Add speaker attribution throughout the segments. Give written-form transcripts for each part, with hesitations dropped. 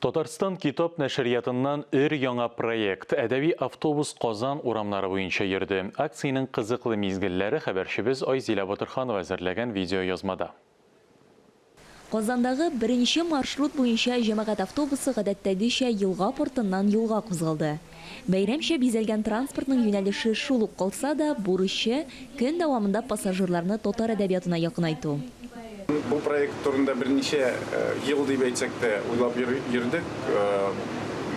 Speaker 1: Татарстан китап нәшриятыннан өр яңа проект «Әдәби автобус Казан урамнары буенча йөрде». Акцияның кызыклы мизгелләре хәбәрчебез Айзилә Батырханова әзерләгән видео язмада.
Speaker 2: Казандагы беренче маршрут буенча җәмәгать автобусы гадәттәгечә елга портыннан юлга кузгалды. Бәйрәмчә бизәлгән транспортның юнәлеше шул ук калса да, бурычы көн дәвамында пассажирларны татар әдәбиятына якынайту.
Speaker 3: Бұл проект турында бірнеше ел дип әйтсәк тә уйлап йөрдек.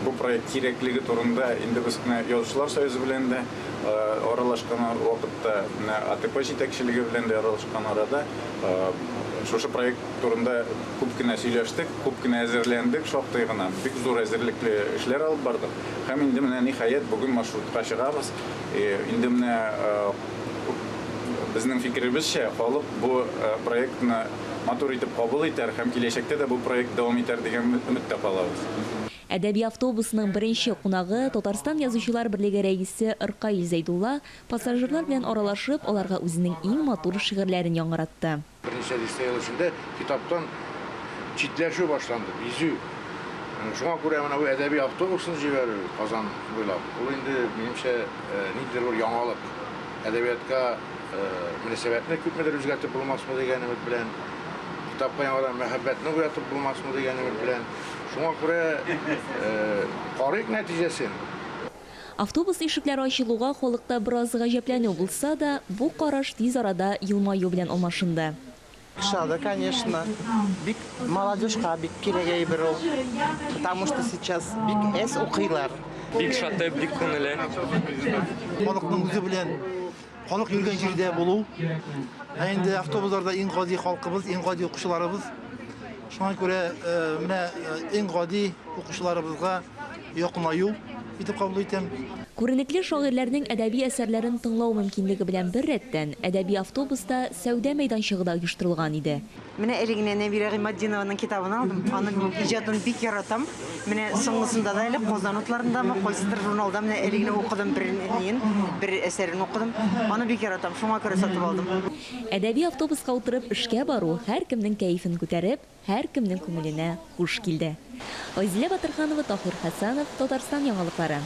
Speaker 3: Бұл проект кирәклеге турында инде без Язучылар союзы белән дә аралашкан вакытта, АТП җитәкчелеге белән дә аралашкан арада шушы проект турында күп кенә сөйләштек, күп кенә әзерләндек, шактый гына бик зур әзерлекле эшләр алып бардык. Һәм инде менә ниһаять бүген маршрутка чыгабыз. Инде менә безнең фикеребезчә, халык бу проектны матур итеп кабул итәр һәм киләчәктә дә бу проект дәвам итәр дигән өметтә калабыз.
Speaker 2: Әдәби автобусының беренче кунагы Татарстан Язучылар берлеге рәисе Иркаил Зәйдулла пассажирлар белән аралашып, аларга үзенең иң матур шигырьләрен яңгыратты.
Speaker 4: Беренче листә язышында китаптан читләшү башланды, бизү. Шуңа күрә менә бу әдәби автобусын җибәрү Казан буйлап. Ул инде минемчә нидер бер яңалык. Әдәбиятка мөнәсәбәтне күпмедер үзгәртеп булмасмы дигән өмет белән, китапка яңадан мәхәббәтне уятып булмасмы дигән өмет белән. Шуңа күрә карыйк нәтиҗәсен.
Speaker 2: Автобус ишекләре ачылуга халыкта бераз гаҗәпләнү булса да, бу караш тиз арада елмаю белән алмашынды.
Speaker 5: Шада, конечно. Бик молодежька бик кирәк әйбер ул. Потому что сейчас бик эс укыйлар.
Speaker 6: Бик шаты, бик күңелле.
Speaker 5: Халыкның үзе белән халык йөргән җирдә булу. Инде автобусларда иң гади халкыбыз, иң гади укучыларыбыз. Шуңа күрә менә иң гади укучыларыбызга якынаю итеп кабул итәм.
Speaker 2: Күренекле шагыйрьләрнең әдәби әсәрләрен тыңлау мөмкинлеге белән бер рәттән әдәби автобуста сәүдә мәйданчыгы да оештырылган иде.
Speaker 7: Менә әлегенә Нәбирә Гыймаддинованың китабын алдым. Аның иҗатын бик яратам. Менә соңгысында да әле Казан утларындамы, кайсыдыр журналда менә әлегенә укыдым бер әсәрен укыдым. Аны бик яратам. Шуңа күрә сатып алдым.
Speaker 2: Әдәби автобуска утырып эшкә бару һәркемнең кәефен күтәреп, һәркемнең күңеленә хуш килде. Айзилә Батырханова, Таһир Хәсәнов, Татарстан яңалыклары.